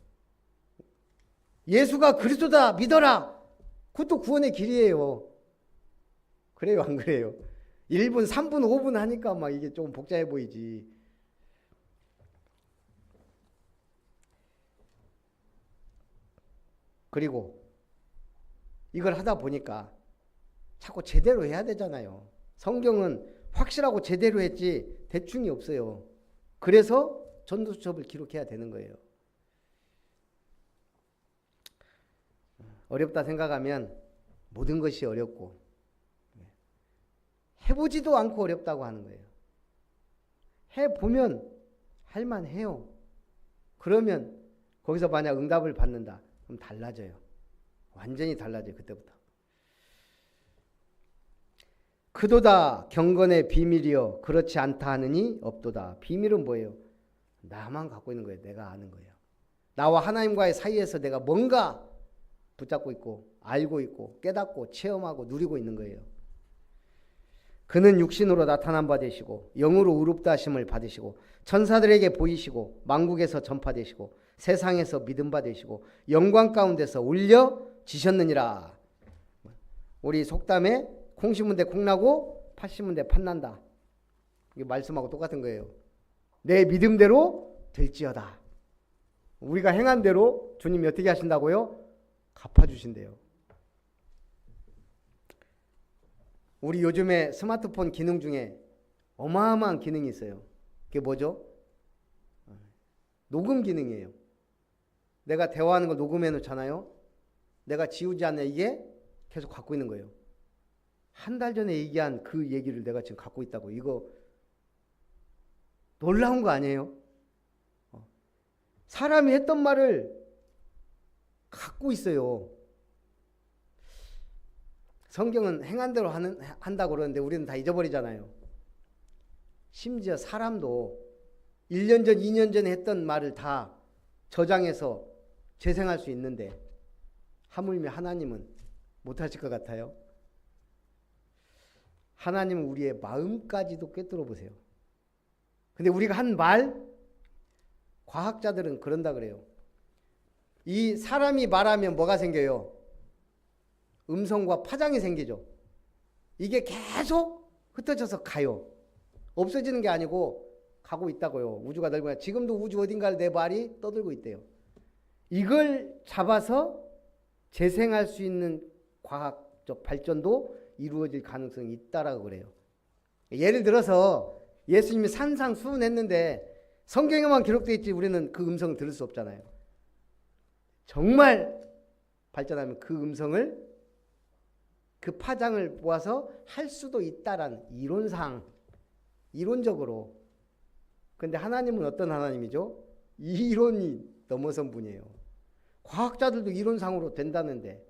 예수가 그리스도다 믿어라. 그것도 구원의 길이에요. 그래요 안 그래요? 1분 3분 5분 하니까 막 이게 좀 복잡해 보이지. 그리고 이걸 하다 보니까 자꾸 제대로 해야 되잖아요. 성경은 확실하고 제대로 했지 대충이 없어요. 그래서 전도수첩을 기록해야 되는 거예요. 어렵다 생각하면 모든 것이 어렵고 해보지도 않고 어렵다고 하는 거예요. 해보면 할만해요. 그러면 거기서 만약 응답을 받는다. 그럼 달라져요. 완전히 달라져요. 그때부터. 그도다 경건의 비밀이여 그렇지 않다 하느니 없도다. 비밀은 뭐예요? 나만 갖고 있는 거예요. 내가 아는 거예요. 나와 하나님과의 사이에서 내가 뭔가 붙잡고 있고 알고 있고 깨닫고 체험하고 누리고 있는 거예요. 그는 육신으로 나타난 바 되시고 영으로 의롭다 하심을 받으시고 천사들에게 보이시고 만국에서 전파되시고 세상에서 믿음 바 되시고 영광 가운데서 올려지셨느니라. 우리 속담에 콩 심은 데 콩나고 팥 심은 데 팥난다. 이게 말씀하고 똑같은 거예요. 내 믿음대로 될지어다. 우리가 행한 대로 주님이 어떻게 하신다고요? 갚아주신대요. 우리 요즘에 스마트폰 기능 중에 어마어마한 기능이 있어요. 그게 뭐죠? 녹음 기능이에요. 내가 대화하는 걸 녹음해 놓잖아요. 내가 지우지 않는 이게 계속 갖고 있는 거예요. 한 달 전에 얘기한 그 얘기를 내가 지금 갖고 있다고. 이거 놀라운 거 아니에요? 사람이 했던 말을 갖고 있어요. 성경은 행한 대로 한다고 그러는데 우리는 다 잊어버리잖아요. 심지어 사람도 1년 전, 2년 전에 했던 말을 다 저장해서 재생할 수 있는데 하물며 하나님은 못하실 것 같아요. 하나님은 우리의 마음까지도 꿰뚫어 보세요. 근데 우리가 한 말, 과학자들은 그런다 그래요. 이 사람이 말하면 뭐가 생겨요? 음성과 파장이 생기죠. 이게 계속 흩어져서 가요. 없어지는 게 아니고 가고 있다고요. 우주가 넓으니까 지금도 우주 어딘가를 내 말이 떠들고 있대요. 이걸 잡아서 재생할 수 있는 과학적 발전도 이루어질 가능성이 있다라고 그래요. 예를 들어서 예수님이 산상수훈했는데 성경에만 기록되어 있지 우리는 그 음성을 들을 수 없잖아요. 정말 발전하면 그 음성을 그 파장을 모아서 할 수도 있다라는 이론적으로. 근데 하나님은 어떤 하나님이죠? 이론이 넘어선 분이에요. 과학자들도 이론상으로 된다는데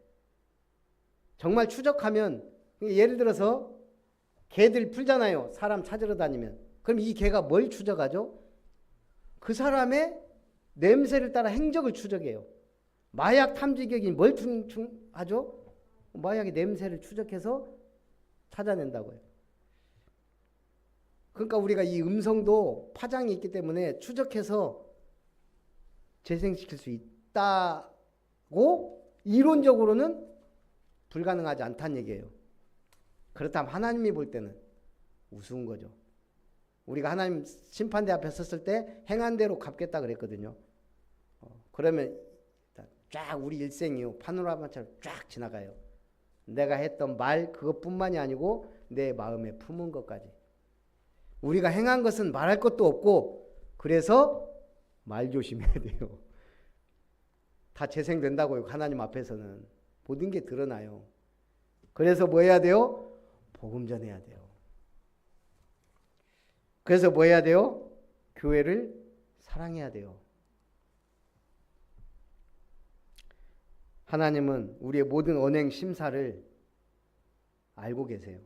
정말 추적하면, 예를 들어서 개들 풀잖아요. 사람 찾으러 다니면. 그럼 이 개가 뭘 추적하죠? 그 사람의 냄새를 따라 행적을 추적해요. 마약 탐지기이 뭘 하죠? 마약의 냄새를 추적해서 찾아낸다고요. 그러니까 우리가 이 음성도 파장이 있기 때문에 추적해서 재생시킬 수 있다고 이론적으로는 불가능하지 않다는 얘기예요. 그렇다면 하나님이 볼 때는 우스운 거죠. 우리가 하나님 심판대 앞에 섰을 때 행한 대로 갚겠다 그랬거든요. 그러면 쫙 우리 일생이요 파노라마처럼 쫙 지나가요. 내가 했던 말 그것뿐만이 아니고 내 마음에 품은 것까지. 우리가 행한 것은 말할 것도 없고 그래서 말 조심해야 돼요. 다 재생된다고요. 하나님 앞에서는 모든 게 드러나요. 그래서 뭐 해야 돼요? 복음 전해야 돼요. 그래서 뭐 해야 돼요? 교회를 사랑해야 돼요. 하나님은 우리의 모든 언행 심사를 알고 계세요.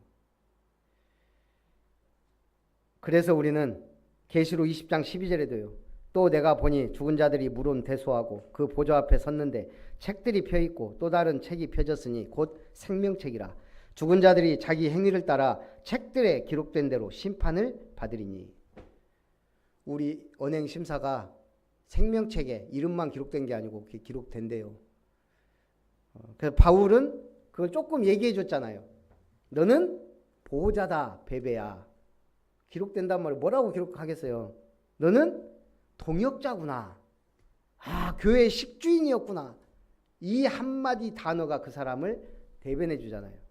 그래서 우리는 계시록 20장 12절에도요. 또 내가 보니 죽은 자들이 물은 대소하고 그 보좌 앞에 섰는데 책들이 펴있고 또 다른 책이 펴졌으니 곧 생명책이라. 죽은 자들이 자기 행위를 따라 책들에 기록된 대로 심판을 받으리니. 우리 언행 심사가 생명책에 이름만 기록된 게 아니고 그게 기록된대요. 그래서 바울은 그걸 조금 얘기해 줬잖아요. 너는 보호자다, 베베야. 기록된단 말이에요. 뭐라고 기록하겠어요? 너는 동역자구나. 아, 교회의 식주인이었구나. 이 한마디 단어가 그 사람을 대변해 주잖아요.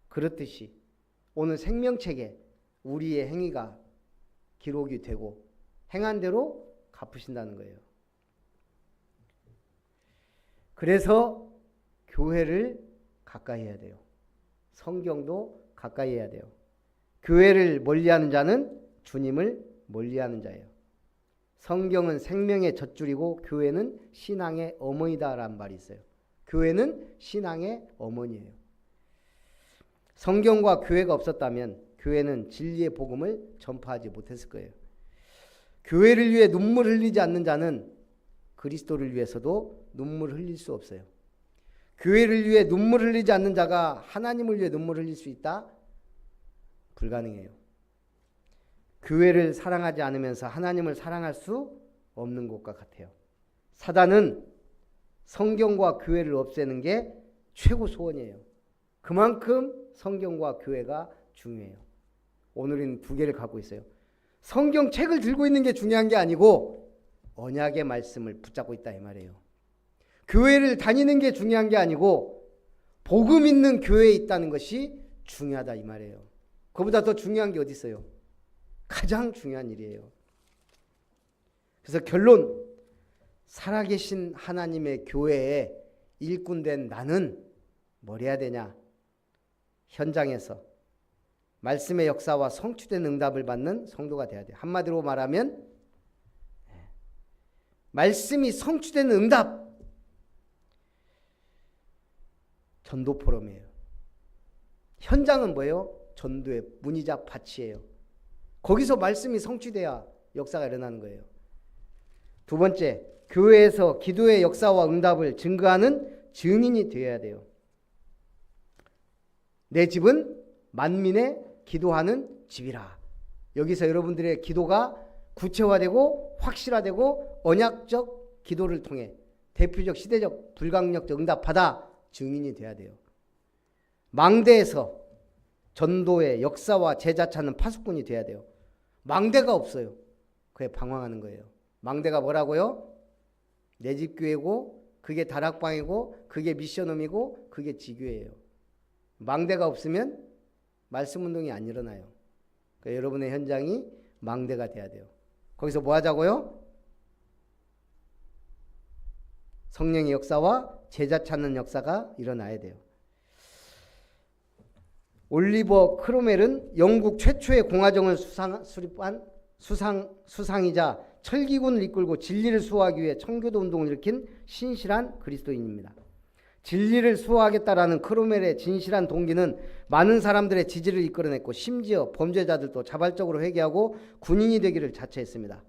그렇듯이 오늘 생명책에 우리의 행위가 기록이 되고 행한 대로 갚으신다는 거예요. 그래서 교회를 가까이 해야 돼요. 성경도 가까이 해야 돼요. 교회를 멀리하는 자는 주님을 멀리하는 자예요. 성경은 생명의 젖줄이고 교회는 신앙의 어머니다라는 말이 있어요. 교회는 신앙의 어머니예요. 성경과 교회가 없었다면 교회는 진리의 복음을 전파하지 못했을 거예요. 교회를 위해 눈물 흘리지 않는 자는 그리스도를 위해서도 눈물 흘릴 수 없어요. 교회를 위해 눈물 흘리지 않는 자가 하나님을 위해 눈물 흘릴 수 있다? 불가능해요. 교회를 사랑하지 않으면서 하나님을 사랑할 수 없는 것과 같아요. 사단은 성경과 교회를 없애는 게 최고 소원이에요. 그만큼 성경과 교회가 중요해요. 오늘은 두 개를 갖고 있어요. 성경책을 들고 있는 게 중요한 게 아니고 언약의 말씀을 붙잡고 있다 이 말이에요. 교회를 다니는 게 중요한 게 아니고 복음 있는 교회에 있다는 것이 중요하다 이 말이에요. 그보다 더 중요한 게 어디 있어요? 가장 중요한 일이에요. 그래서 결론, 살아계신 하나님의 교회에 일꾼된 나는 뭘 해야 되냐? 현장에서 말씀의 역사와 성취된 응답을 받는 성도가 돼야 돼요. 한마디로 말하면 말씀이 성취된 응답, 전도 포럼이에요. 현장은 뭐예요? 전도의 문이자 밭이에요. 거기서 말씀이 성취돼야 역사가 일어나는 거예요. 두 번째, 교회에서 기도의 역사와 응답을 증거하는 증인이 되어야 돼요. 내 집은 만민의 기도하는 집이라. 여기서 여러분들의 기도가 구체화되고 확실화되고 언약적 기도를 통해 대표적 시대적 불강력적 응답받아 증인이 돼야 돼요. 망대에서 전도의 역사와 제자 찾는 파수꾼이 돼야 돼요. 망대가 없어요. 그게 방황하는 거예요. 망대가 뭐라고요? 내 집 교회고 그게 다락방이고 그게 미션홈이고 그게 지교예요. 망대가 없으면 말씀 운동이 안 일어나요. 그러니까 여러분의 현장이 망대가 돼야 돼요. 거기서 뭐 하자고요? 성령의 역사와 제자 찾는 역사가 일어나야 돼요. 올리버 크로멜은 영국 최초의 공화정을 수립한 수상이자 철기군을 이끌고 진리를 수호하기 위해 청교도 운동을 일으킨 신실한 그리스도인입니다. 진리를 수호하겠다라는 크로멜의 진실한 동기는 많은 사람들의 지지를 이끌어냈고 심지어 범죄자들도 자발적으로 회개하고 군인이 되기를 자처했습니다.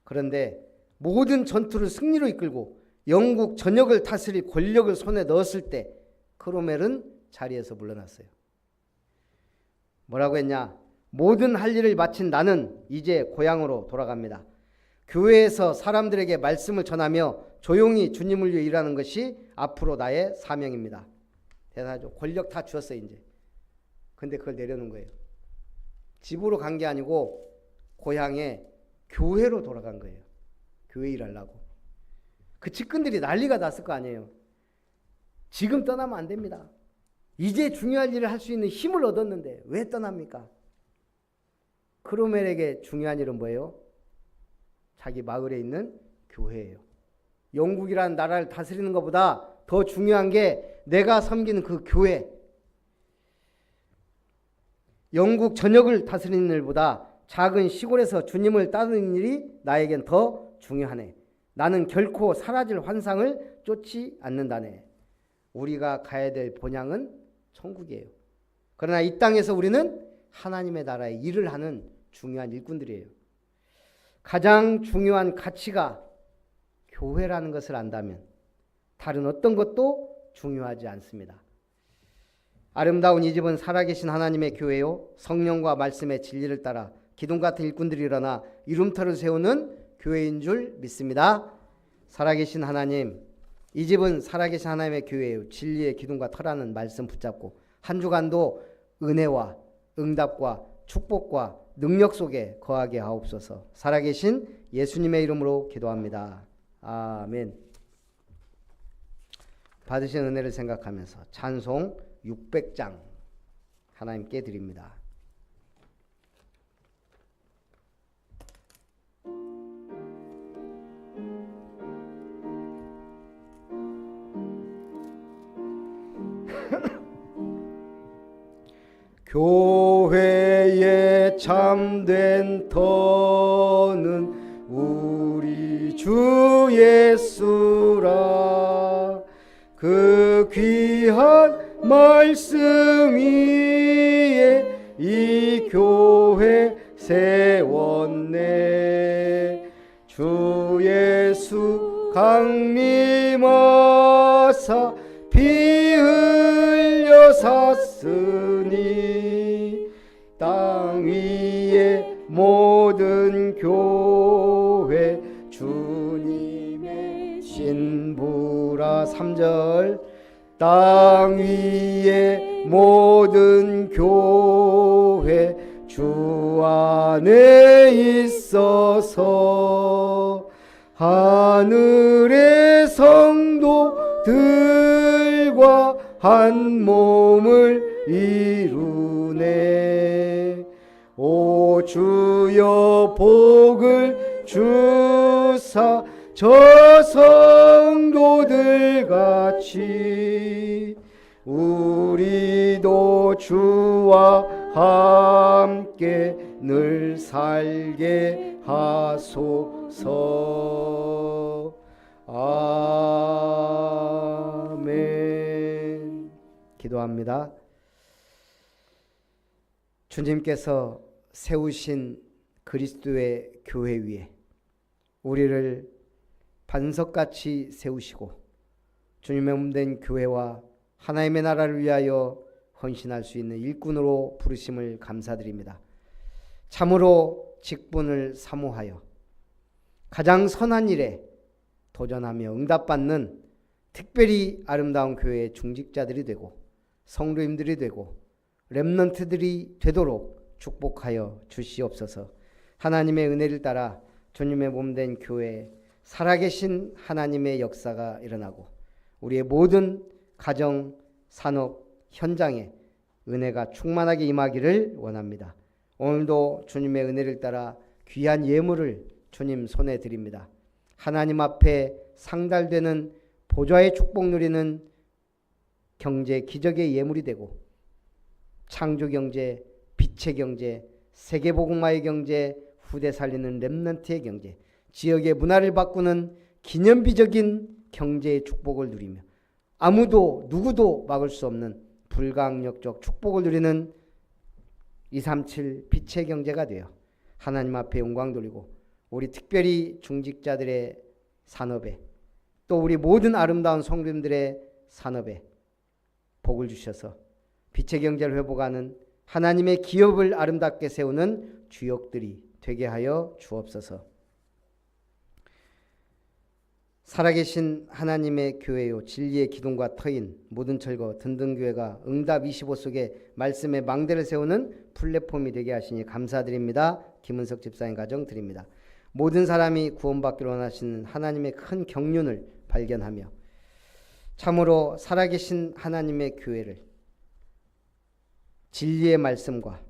그런데 모든 전투를 승리로 이끌고 영국 전역을 다스릴 권력을 손에 넣었을 때 크로멜은 자리에서 물러났어요. 뭐라고 했냐? 모든 할 일을 마친 나는 이제 고향으로 돌아갑니다. 교회에서 사람들에게 말씀을 전하며 조용히 주님을 위해 일하는 것이 앞으로 나의 사명입니다. 대단하죠. 권력 다 주었어요 이제. 근데 그걸 내려놓은 거예요. 집으로 간 게 아니고 고향에 교회로 돌아간 거예요. 교회 일하려고. 그 측근들이 난리가 났을 거 아니에요. 지금 떠나면 안 됩니다. 이제 중요한 일을 할 수 있는 힘을 얻었는데 왜 떠납니까? 크로멜에게 중요한 일은 뭐예요? 자기 마을에 있는 교회예요. 영국이라는 나라를 다스리는 것보다 더 중요한 게 내가 섬기는 그 교회. 영국 전역을 다스리는 일보다 작은 시골에서 주님을 따르는 일이 나에겐 더 중요하네. 나는 결코 사라질 환상을 쫓지 않는다네. 우리가 가야 될 본향은 천국이에요. 그러나 이 땅에서 우리는 하나님의 나라의 일을 하는 중요한 일꾼들이에요. 가장 중요한 가치가 교회라는 것을 안다면 다른 어떤 것도 중요하지 않습니다. 아름다운 이 집은 살아계신 하나님의 교회요, 성령과 말씀의 진리를 따라 기둥 같은 일꾼들이 일어나 이름터를 세우는 교회인 줄 믿습니다. 살아계신 하나님, 이 집은 살아계신 하나님의 교회예요. 진리의 기둥과 터라는 말씀 붙잡고 한 주간도 은혜와 응답과 축복과 능력 속에 거하게 하옵소서. 살아계신 예수님의 이름으로 기도합니다. 아멘. 받으신 은혜를 생각하면서 찬송 600장 하나님께 드립니다. 교회의 참된 터는 우리 주 예수라. 그 귀한 말씀 위에 이 교회 세웠네. 주 예수 강림하사 피 흘려 샀으니 땅 위에 모든 교회 주님의 신부라. 3절 땅 위에 모든 교회 주 안에 있어서 하늘의 성도들과 한 몸을 이루네. 오 주여 복을 주사 저 성도들 같이 우리도 주와 함께 늘 살게 하소서. 아멘. 기도합니다. 주님께서 세우신 그리스도의 교회 위에 우리를 반석같이 세우시고 주님의 몸된 교회와 하나님의 나라를 위하여 헌신할 수 있는 일꾼으로 부르심을 감사드립니다. 참으로 직분을 사모하여 가장 선한 일에 도전하며 응답받는 특별히 아름다운 교회의 중직자들이 되고 성도님들이 되고 렘넌트들이 되도록 축복하여 주시옵소서. 하나님의 은혜를 따라 주님의 몸된 교회에 살아계신 하나님의 역사가 일어나고 우리의 모든 가정, 산업, 현장에 은혜가 충만하게 임하기를 원합니다. 오늘도 주님의 은혜를 따라 귀한 예물을 주님 손에 드립니다. 하나님 앞에 상달되는 보좌의 축복 누리는 경제, 기적의 예물이 되고 창조경제, 빛의 경제, 세계복음화의 경제, 후대 살리는 렘넌트의 경제, 지역의 문화를 바꾸는 기념비적인 경제의 축복을 누리며 아무도 누구도 막을 수 없는 불가항력적 축복을 누리는 237 빛의 경제가 되어 하나님 앞에 영광 돌리고 우리 특별히 중직자들의 산업에 또 우리 모든 아름다운 성도님들의 산업에 복을 주셔서 빛의 경제를 회복하는 하나님의 기업을 아름답게 세우는 주역들이 되게 하여 주옵소서. 살아계신 하나님의 교회요 진리의 기둥과 터인 모든 철거 든든교회가 응답 25 속에 말씀의 망대를 세우는 플랫폼이 되게 하시니 감사드립니다. 김은석 집사님 가정 드립니다. 모든 사람이 구원받기를 원하시는 하나님의 큰 경륜을 발견하며 참으로 살아계신 하나님의 교회를 진리의 말씀과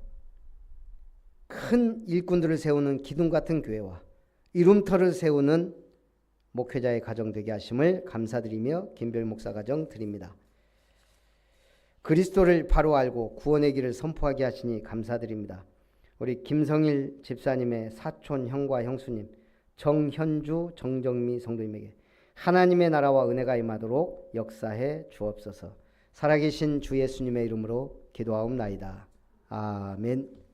큰 일꾼들을 세우는 기둥 같은 교회와 이룸터를 세우는 목회자의 가정 되게 하심을 감사드리며 김별 목사 가정 드립니다. 그리스도를 바로 알고 구원의 길을 선포하게 하시니 감사드립니다. 우리 김성일 집사님의 사촌 형과 형수님, 정현주, 정정미 성도님에게 하나님의 나라와 은혜가 임하도록 역사해 주옵소서. 살아계신 주 예수님의 이름으로 기도하옵나이다. 아멘.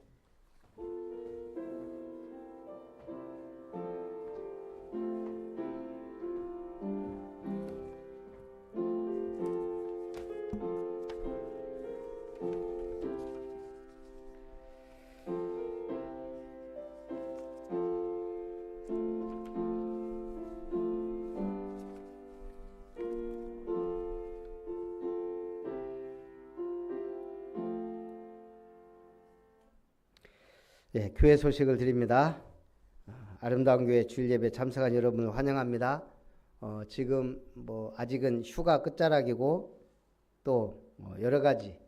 예, 교회 소식을 드립니다. 아름다운 교회 주일 예배 참석한 여러분을 환영합니다. 지금 아직은 휴가 끝자락이고 또 여러 가지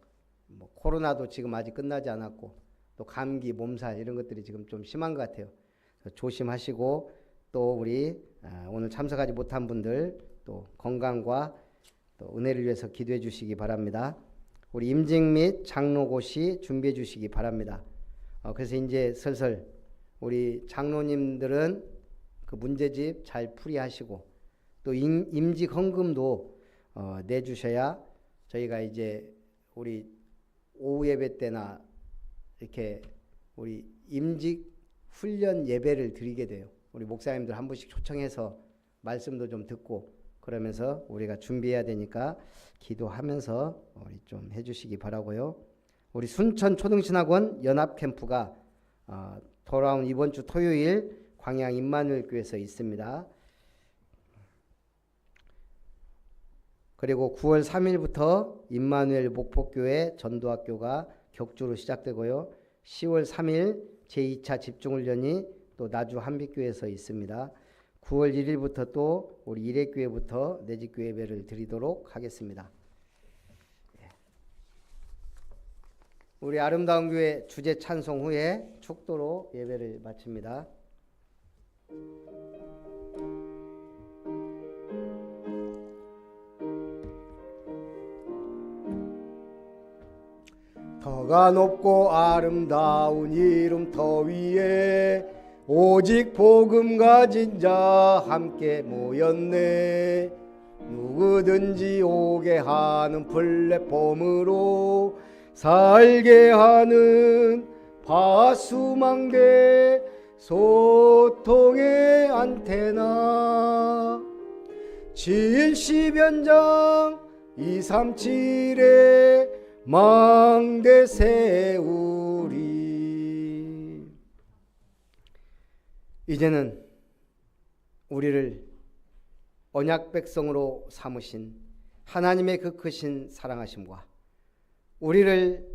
코로나도 지금 아직 끝나지 않았고 또 감기, 몸살 이런 것들이 지금 좀 심한 것 같아요. 조심하시고 또 우리 오늘 참석하지 못한 분들 또 건강과 또 은혜를 위해서 기도해 주시기 바랍니다. 우리 임직 및 장로고시 준비해 주시기 바랍니다. 그래서 이제 슬슬 우리 장로님들은 그 문제집 잘 풀이하시고 또 임직 헌금도 내주셔야 저희가 이제 우리 오후 예배 때나 이렇게 우리 임직 훈련 예배를 드리게 돼요. 우리 목사님들 한 분씩 초청해서 말씀도 좀 듣고 그러면서 우리가 준비해야 되니까 기도하면서 우리 좀 해주시기 바라고요. 우리 순천 초등신학원 연합 캠프가 돌아온 이번 주 토요일 광양 임마누엘 교회에서 있습니다. 그리고 9월 3일부터 임마누엘 목포교회 전도학교가 격주로 시작되고요. 10월 3일 제2차 집중훈련이 또 나주 한빛교회에서 있습니다. 9월 1일부터 또 우리 일회교회부터 내집교회 예배를 드리도록 하겠습니다. 우리 아름다운 교회 주제 찬송 후에 축도로 예배를 마칩니다. 더가 높고 아름다운 이름 더 위에 오직 복음 가진 자 함께 모였네. 누구든지 오게 하는 플랫폼으로 살게 하는 파수망대 소통의 안테나 70연장 237에 망대 세우리. 이제는 우리를 언약 백성으로 삼으신 하나님의 그 크신 사랑하심과 우리를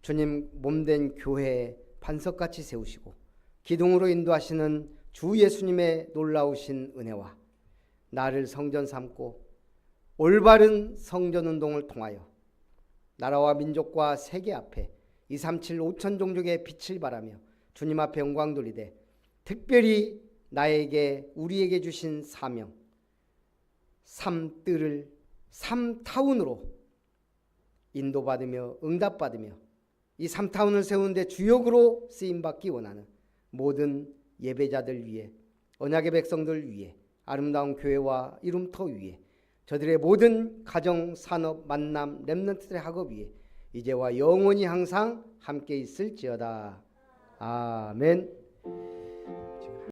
주님 몸된 교회의 반석같이 세우시고 기둥으로 인도하시는 주 예수님의 놀라우신 은혜와 나를 성전 삼고 올바른 성전운동을 통하여 나라와 민족과 세계 앞에 237 5천 종족의 빛을 발하며 주님 앞에 영광 돌리되 특별히 나에게 우리에게 주신 사명 삶뜰을 삶타운으로 인도받으며 응답받으며 이 삶타운을 세우는데 주역으로 쓰임받기 원하는 모든 예배자들 위해 언약의 백성들 위해 아름다운 교회와 이름터 위에 저들의 모든 가정, 산업, 만남, 렘넌트들의 학업 위에 이제와 영원히 항상 함께 있을지어다. 아멘.